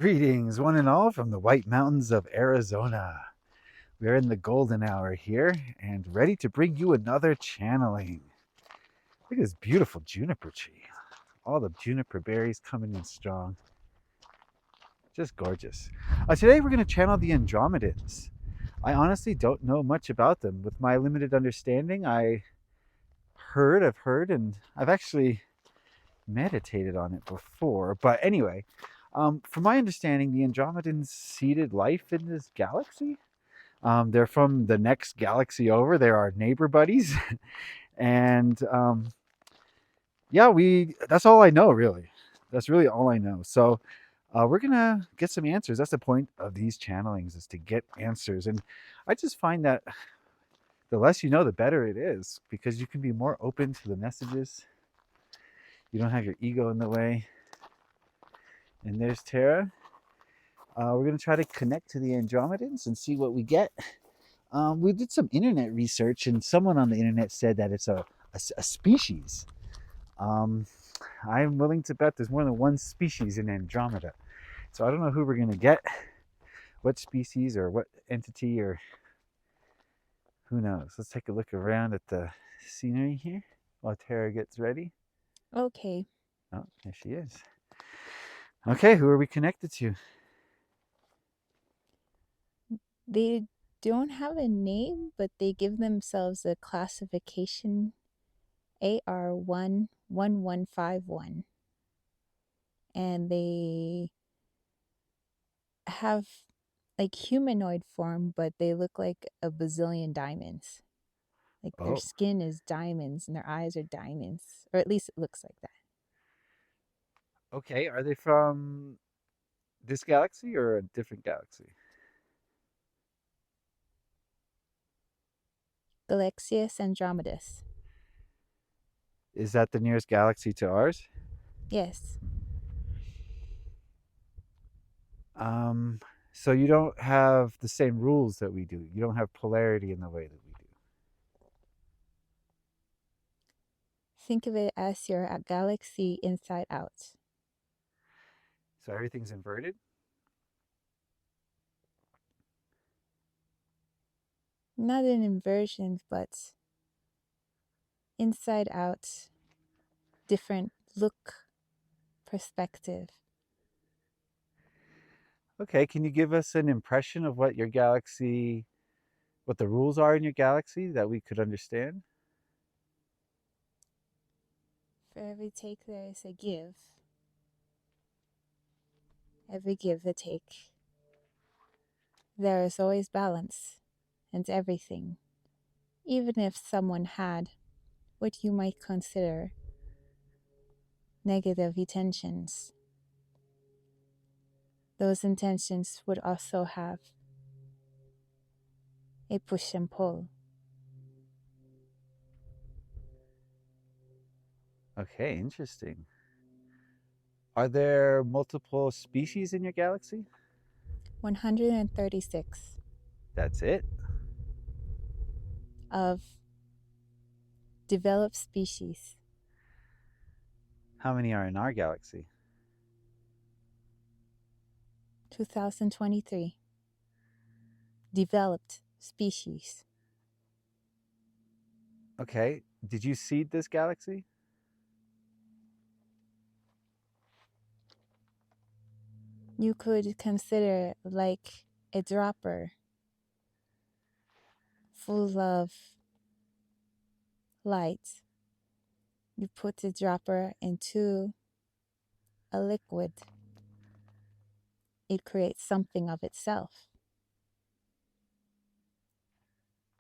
Greetings, one and all, from the White Mountains of Arizona. We are in the golden hour here and ready to bring you another channeling. Look at this beautiful juniper tree. All the juniper berries coming in strong. Just gorgeous. Today we're going to channel the Andromedans. I honestly don't know much about them. With my limited understanding, I've heard, and I've actually meditated on it before. But anyway, from my understanding, the Andromedans seeded life in this galaxy. They're from the next galaxy over. They're our neighbor buddies, and yeah, we. That's all I know, really. That's really all I know. So we're gonna get some answers. That's the point of these channelings, is to get answers. And I just find that the less you know, the better it is, because you can be more open to the messages. You don't have your ego in the way. And there's Tara. We're gonna try to connect to the Andromedans and see what we get. We did some internet research, and someone on the internet said that it's a species. Um, I'm willing to bet there's more than one species in Andromeda. So I don't know who we're going to get, what species or what entity, or who knows. Let's take a look around at the scenery here while Tara gets ready. Okay. Oh, there she is. Okay, who are we connected to? They don't have a name, but they give themselves a classification AR11151. And they have like humanoid form, but they look like a bazillion diamonds. Like their Oh, skin is diamonds and their eyes are diamonds, or at least it looks like that. okay. Are they from this galaxy or a different galaxy? Galexius Andromedus. Is that the nearest galaxy to ours? Yes. Um, so you don't have the same rules that we do. You don't have polarity in the way that we do. Think of it as your galaxy inside out. So everything's inverted. Not an inversion, but inside out, different look, perspective. Okay, can you give us an impression of what your galaxy, what the rules are in your galaxy that we could understand? For every take, there is a give. Every give, a take. There is always balance and everything. Even if someone had what you might consider negative intentions, those intentions would also have a push and pull. Okay, interesting. Are there multiple species in your galaxy? 136 That's it? of developed species. How many are in our galaxy? 2023 developed species. Okay, did you seed this galaxy? You could consider like a dropper full of light. You put the dropper into a liquid, it creates something of itself.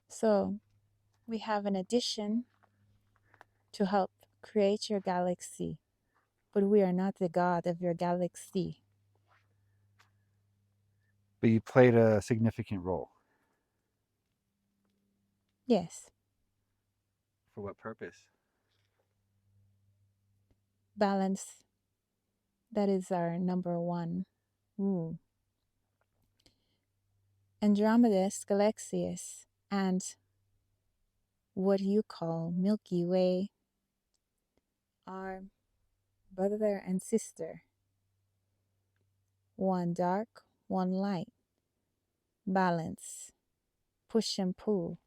So we have an addition to help create your galaxy, but we are not the god of your galaxy. But you played a significant role. Yes, For what purpose? balance, that is our number one. Ooh. Andromeda's Galaxius and what you call Milky Way are brother and sister. one dark, one light, balance, push and pull.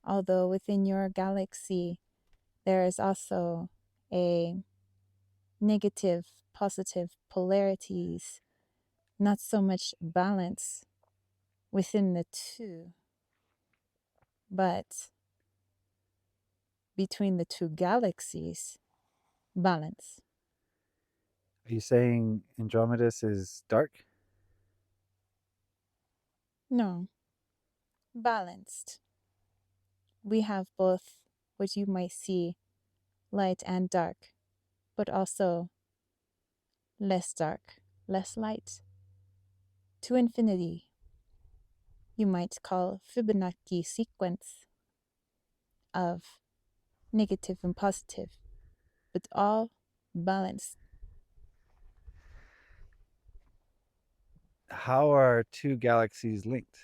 Although within your galaxy, there is also a negative, positive polarities, not so much balance within the two, but between the two galaxies, balance. Are you saying Andromedus is dark? No, balanced. We have both what you might see light and dark, but also less dark, less light, to infinity. You might call Fibonacci sequence of negative and positive, but all balanced. How are two galaxies linked?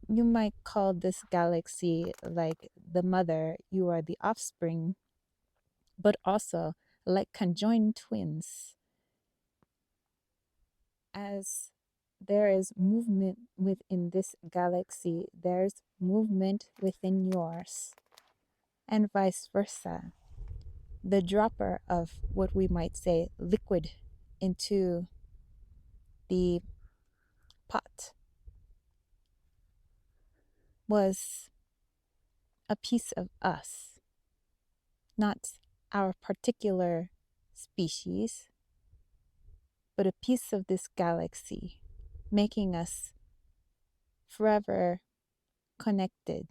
You might call this galaxy like the mother, you are the offspring, but also like conjoined twins. As there is movement within this galaxy, there's movement within yours, and vice versa. The dropper of what we might say liquid into the pot was a piece of us, not our particular species, but a piece of this galaxy, making us forever connected.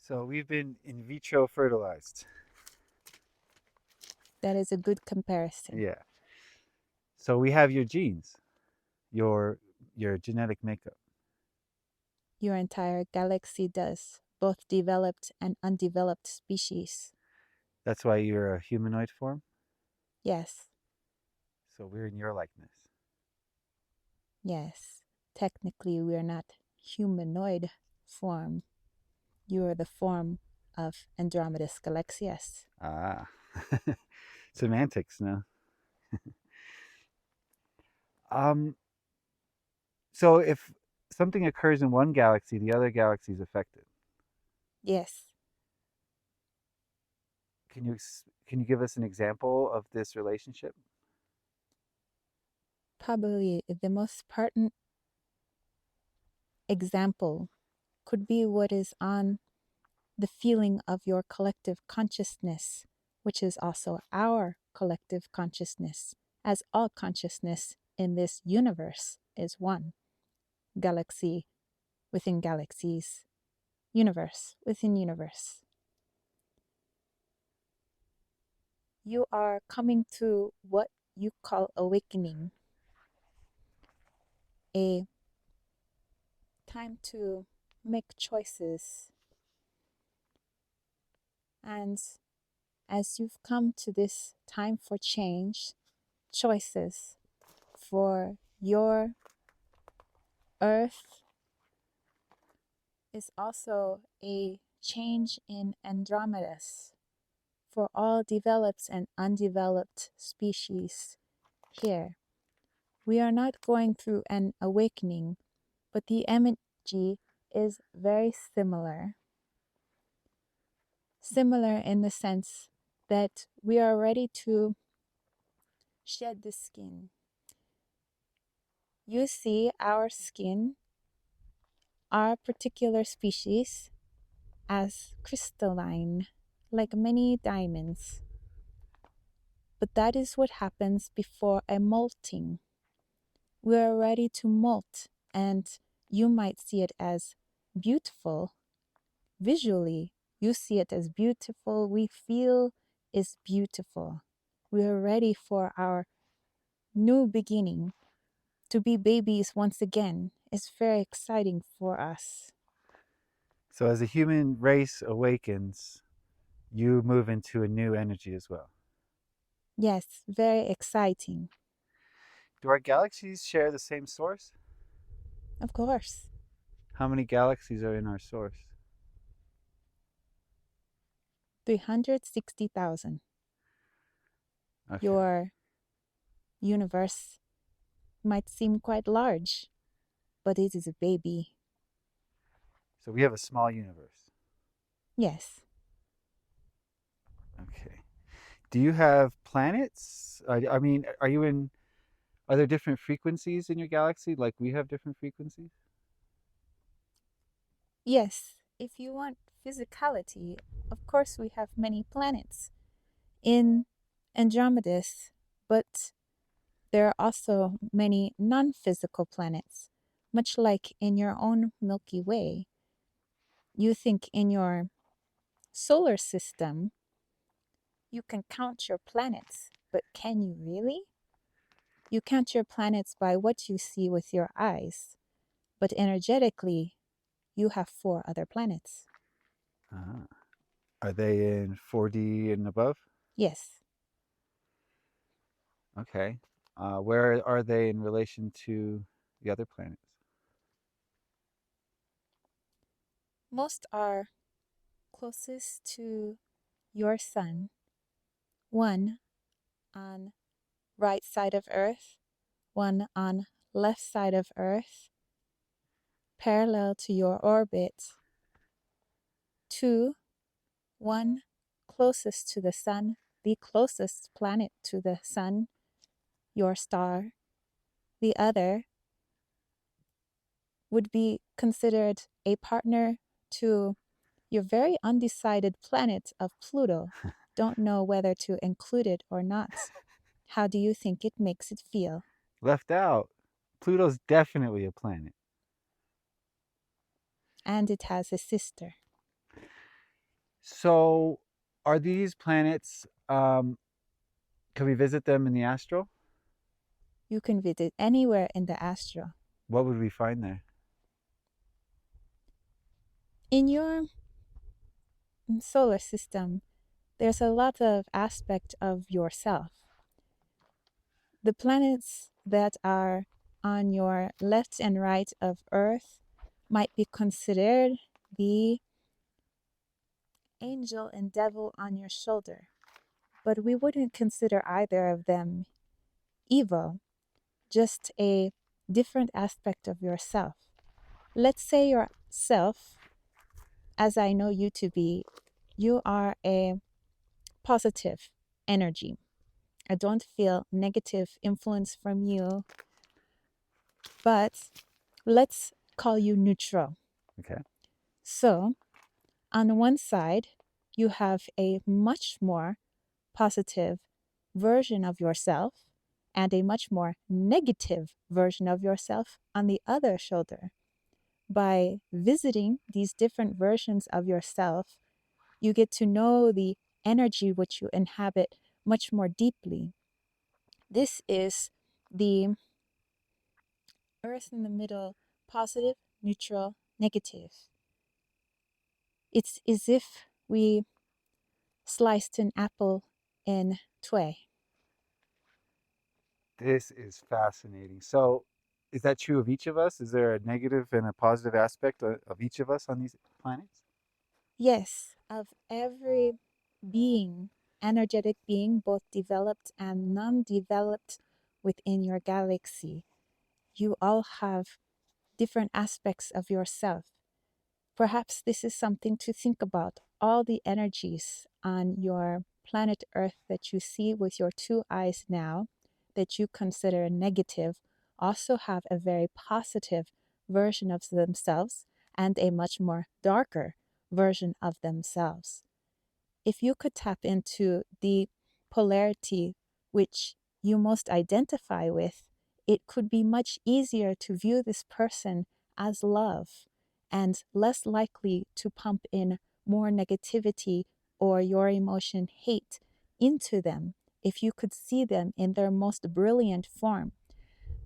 So we've been in vitro fertilized. That is a good comparison. Yeah. So we have your genes, your your genetic makeup. Your entire galaxy does, both developed and undeveloped species. That's why you're a humanoid form. Yes, So we're in your likeness. yes. Technically, we are not humanoid form. You are the form of Andromeda's Galaxias. Ah. Semantics, no? Um, so if something occurs in one galaxy, the other galaxy is affected. Yes, Can you give us an example of this relationship? probably the most pertinent example could be what is on the feeling of your collective consciousness, which is also our collective consciousness, as all consciousness in this universe is one galaxy within galaxies, universe within universe. You are coming to what you call awakening, a time to make choices. And as you've come to this time for change, choices for your earth is also a change in Andromedas for all developed and undeveloped species here. We are not going through an awakening, but the energy is very similar. Similar in the sense that we are ready to shed the skin. You see our skin, our particular species, as crystalline, like many diamonds. But that is what happens before a molting. We are ready to molt, and you might see it as beautiful. Visually, you see it as beautiful. We feel is beautiful. We are ready for our new beginning. To be babies once again is very exciting for us. So as the human race awakens, you move into a new energy as well. Yes, very exciting. Do our galaxies share the same source? Of course. How many galaxies are in our source? 360,000. Okay. Your universe might seem quite large, but it is a baby. So we have a small universe. Yes. Okay. Do you have planets? I mean, are you in? Are there different frequencies in your galaxy? Like we have different frequencies? Yes. If you want physicality, of course we have many planets in Andromedas, but there are also many non physical planets. Much like in your own Milky Way, you think in your solar system, you can count your planets, but can you really? You count your planets by what you see with your eyes, but energetically, you have four other planets. Uh, are they in 4D and above? Yes, Okay. Where are they in relation to the other planets? most are closest to your sun, one on right side of Earth, one on left side of Earth, parallel to your orbit, two, one closest to the sun, the closest planet to the sun, your star, the other would be considered a partner to your very undecided planet of Pluto. Don't know whether to include it or not. How do you think it makes it feel? Left out. Pluto's definitely a planet. And it has a sister. So, are these planets? Can we visit them in the astral? You can visit anywhere in the astral. What would we find there? In your solar system, there's a lot of aspect of yourself. The planets that are on your left and right of Earth might be considered the angel and devil on your shoulder, but we wouldn't consider either of them evil, just a different aspect of yourself. Let's say yourself, as I know you to be, you are a positive energy. I don't feel negative influence from you, but let's call you neutral. Okay. So, on one side, you have a much more positive version of yourself and a much more negative version of yourself on the other shoulder. By visiting these different versions of yourself, you get to know the energy which you inhabit much more deeply. This is the earth in the middle, positive, neutral, negative. It's as if we sliced an apple in two. This is fascinating. So, is that true of each of us? Is there a negative and a positive aspect of each of us on these planets? Yes, of every being, energetic being, both developed and non developed within your galaxy, you all have different aspects of yourself. Perhaps this is something to think about. All the energies on your planet Earth that you see with your two eyes now, that you consider negative, also have a very positive version of themselves and a much more darker version of themselves. If you could tap into the polarity which you most identify with, it could be much easier to view this person as love and less likely to pump in more negativity or your emotion hate into them if you could see them in their most brilliant form.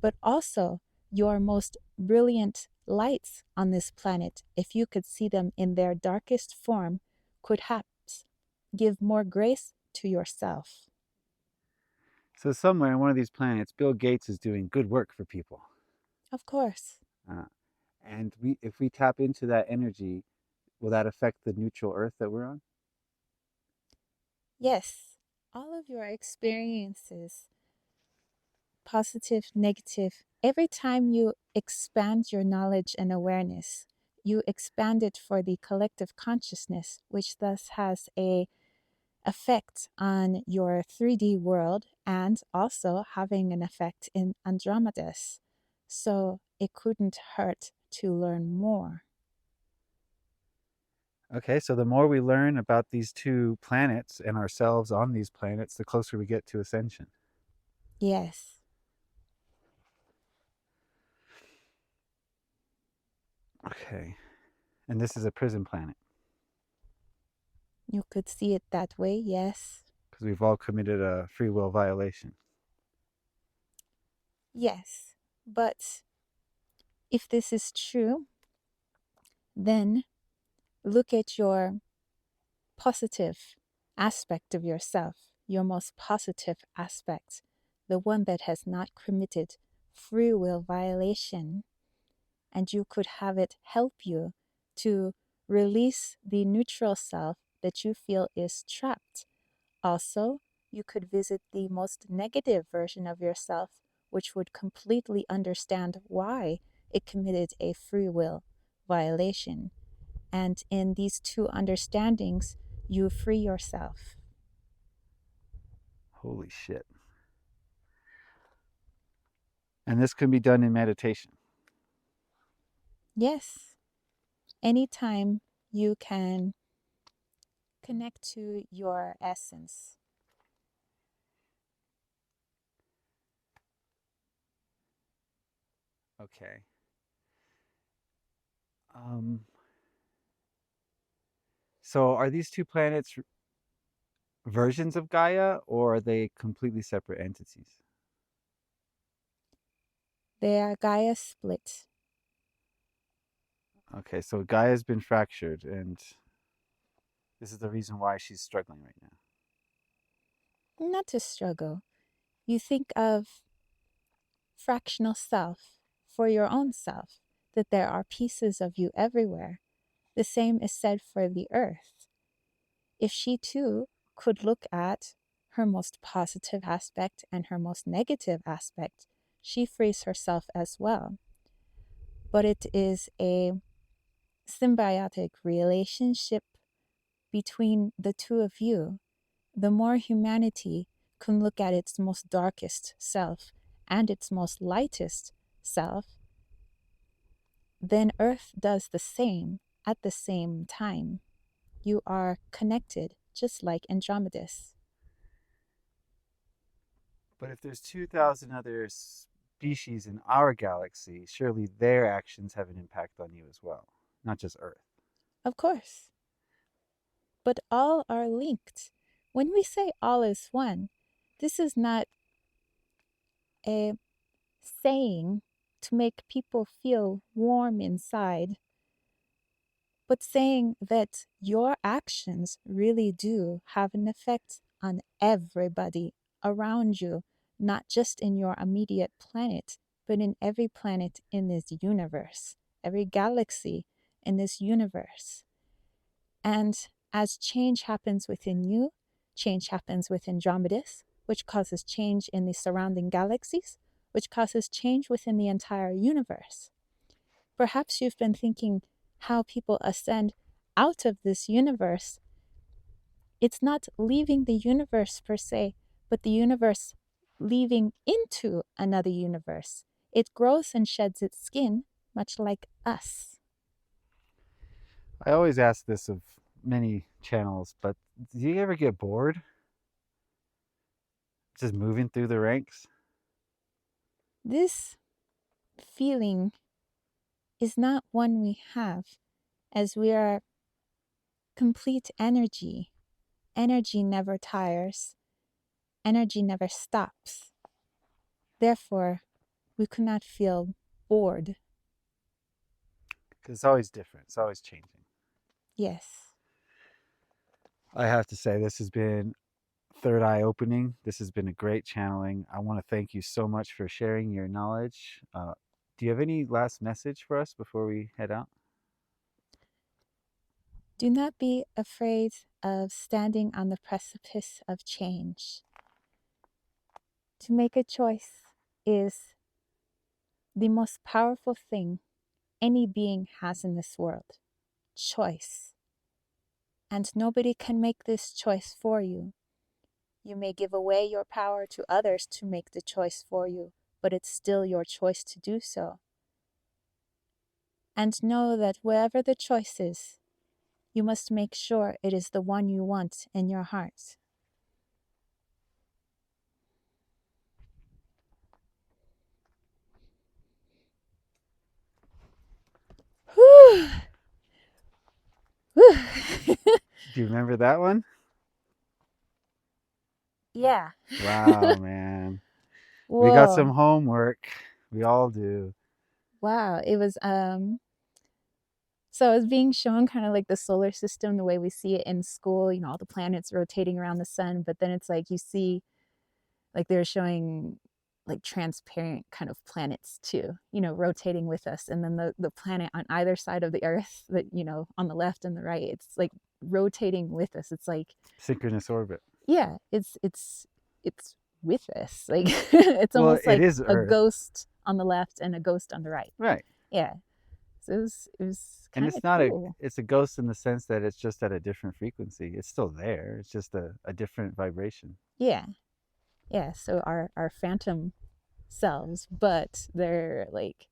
But also, your most brilliant lights on this planet, if you could see them in their darkest form, could perhaps give more grace to yourself. So, somewhere on one of these planets, Bill Gates is doing good work for people. Of course. Uh, and if we tap into that energy, will that affect the neutral Earth that we're on? Yes, all of your experiences, positive, negative, every time you expand your knowledge and awareness, you expand it for the collective consciousness, which thus has a effect on your 3D world and also having an effect in Andromeda's. So it couldn't hurt to learn more. Okay, so the more we learn about these two planets and ourselves on these planets, the closer we get to ascension. Yes, Okay, and this is a prison planet you could see it that way, yes. because we've all committed a free will violation. Yes. But if this is true, then look at your positive aspect of yourself, your most positive aspect, the one that has not committed free will violation, and you could have it help you to release the neutral self that you feel is trapped. Also, you could visit the most negative version of yourself, which would completely understand why it committed a free will violation. And in these two understandings, you free yourself. Holy shit. And this can be done in meditation. Yes, anytime you can connect to your essence. Okay. Um, so are these two planets versions of Gaia or are they completely separate entities? They are Gaia split. Okay, so Gaia's been fractured and this is the reason why she's struggling right now. Not to struggle. You think of fractional self for your own self, that there are pieces of you everywhere. The same is said for the earth. If she too could look at her most positive aspect and her most negative aspect, she frees herself as well. But it is a symbiotic relationship between the two of you. The more humanity can look at its most darkest self and its most lightest self, then Earth does the same at the same time. You are connected, just like Andromeda's. But if there's 2,000 other species in our galaxy, surely their actions have an impact on you as well, not just Earth. Of course, but all are linked. When we say all is one, this is not a saying to make people feel warm inside, but saying that your actions really do have an effect on everybody around you, not just in your immediate planet, but in every planet in this universe, every galaxy in this universe. And as change happens within you, change happens within Andromedas, which causes change in the surrounding galaxies, which causes change within the entire universe. Perhaps you've been thinking how people ascend out of this universe. It's not leaving the universe per se, but the universe leaving into another universe. It grows and sheds its skin, much like us. I always ask this of many channels, but do you ever get bored just moving through the ranks? This feeling is not one we have, as we are complete energy. Energy never tires, energy never stops. Therefore, we could not feel bored. Because it's always different, it's always changing. Yes. I have to say, this has been third eye opening. This has been a great channeling. I want to thank you so much for sharing your knowledge. Do you have any last message for us before we head out? Do not be afraid of standing on the precipice of change. To make a choice is the most powerful thing any being has in this world. Choice. And nobody can make this choice for you. You may give away your power to others to make the choice for you, but it's still your choice to do so. And know that wherever the choice is, you must make sure it is the one you want in your heart. Whew. Whew. Do you remember that one? Yeah. Wow, man. We got some Whoa. homework. We all do. Wow. It was so it was being shown kind of like the solar system the way we see it in school, all the planets rotating around the sun, but then it's like you see like they're showing like transparent kind of planets too, rotating with us. And then the planet on either side of the earth that, on the left and the right, it's like rotating with us. It's like Synchronous orbit. yeah, it's with us. Like it's Well, almost it like is a Earth. ghost on the left and a ghost on the right. Right. Yeah. So it was And kind it's of not cool. it's a ghost in the sense that it's just at a different frequency. It's still there. It's just a different vibration. Yeah. Yeah. So our phantom selves, but they're like,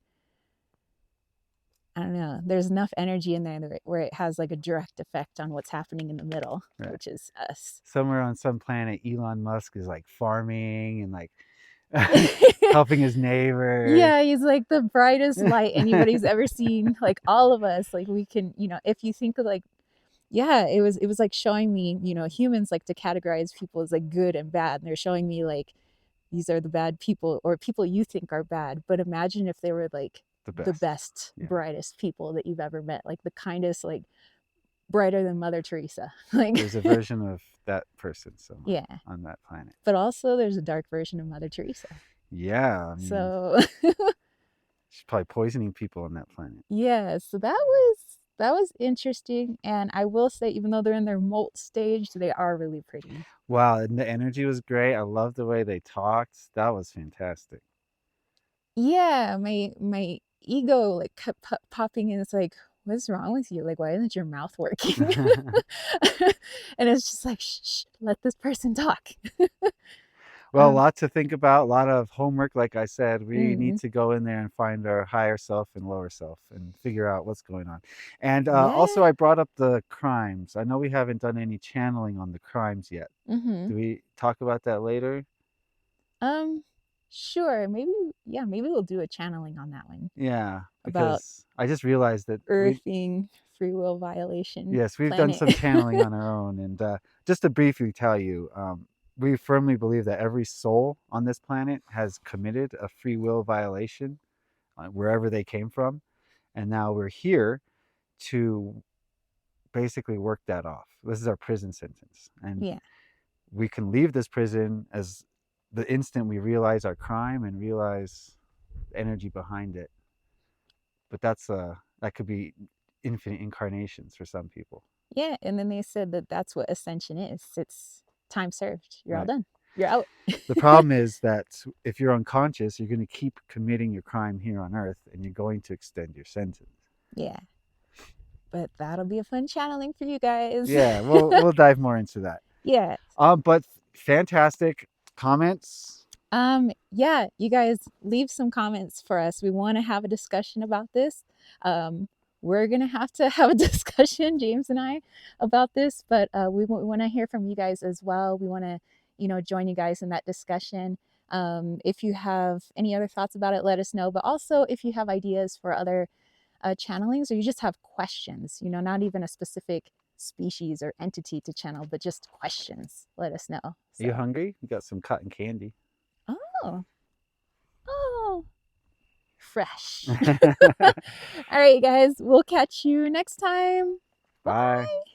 I don't know, there's enough energy in there where it has like a direct effect on what's happening in the middle, Right. which is us. Somewhere on some planet, Elon Musk is like farming and like helping his neighbors. Yeah, he's like the brightest light anybody's ever seen. Like all of us, like we can, if you think of like, yeah, it was like showing me, humans like to categorize people as like good and bad. And they're showing me like these are the bad people or people you think are bad. But imagine if they were like The the best. best, Yeah. brightest people that you've ever met, like the kindest, like brighter than Mother Teresa. Like There's a version of that person somewhere yeah. on that planet. But also there's a dark version of Mother Teresa. Yeah, I mean, So she's probably poisoning people on that planet. yeah, so that was interesting. And I will say, even though they're in their molt stage, they are really pretty. Wow, and the energy was great. I love the way they talked. That was fantastic. Yeah, my ego like kept popping in. It's like, what's wrong with you? Like, why isn't your mouth working? And it's just like, shh, let this person talk. Well, a lot to think about, a lot of homework. Like I said, we need Mm, to go in there and find our higher self and lower self and figure out what's going on. And also, yeah. I brought up the crimes. I know we haven't done any channeling on the crimes yet. Mm-hmm. Do we talk about that later? Um, sure. Maybe we'll do a channeling on that one Yeah, about because I just realized that earthing free will violation yes, we've done planet. some channeling on our own. And just to briefly tell you, we firmly believe that every soul on this planet has committed a free will violation wherever they came from. And now we're here to basically work that off. This is our prison sentence. And Yeah. we can leave this prison as the instant we realize our crime and realize the energy behind it. But that could be infinite incarnations for some people. Yeah. And then they said that that's what ascension is. It's time served. You're all Right. done. You're out. The problem is that if you're unconscious, you're going to keep committing your crime here on Earth, and you're going to extend your sentence. Yeah. But that'll be a fun channeling for you guys. Yeah, we'll dive more into that. Yeah. But fantastic comments. Yeah, you guys leave some comments for us. We want to have a discussion about this. We're gonna have to have a discussion, James and I, about this, but we want to hear from you guys as well. We want to, join you guys in that discussion. If you have any other thoughts about it, let us know. But also, if you have ideas for other channelings, or you just have questions, not even a specific species or entity to channel, but just questions, let us know. Are So. you hungry? You got some cotton candy. Oh, oh, fresh. All right, guys, we'll catch you next time. Bye. Bye.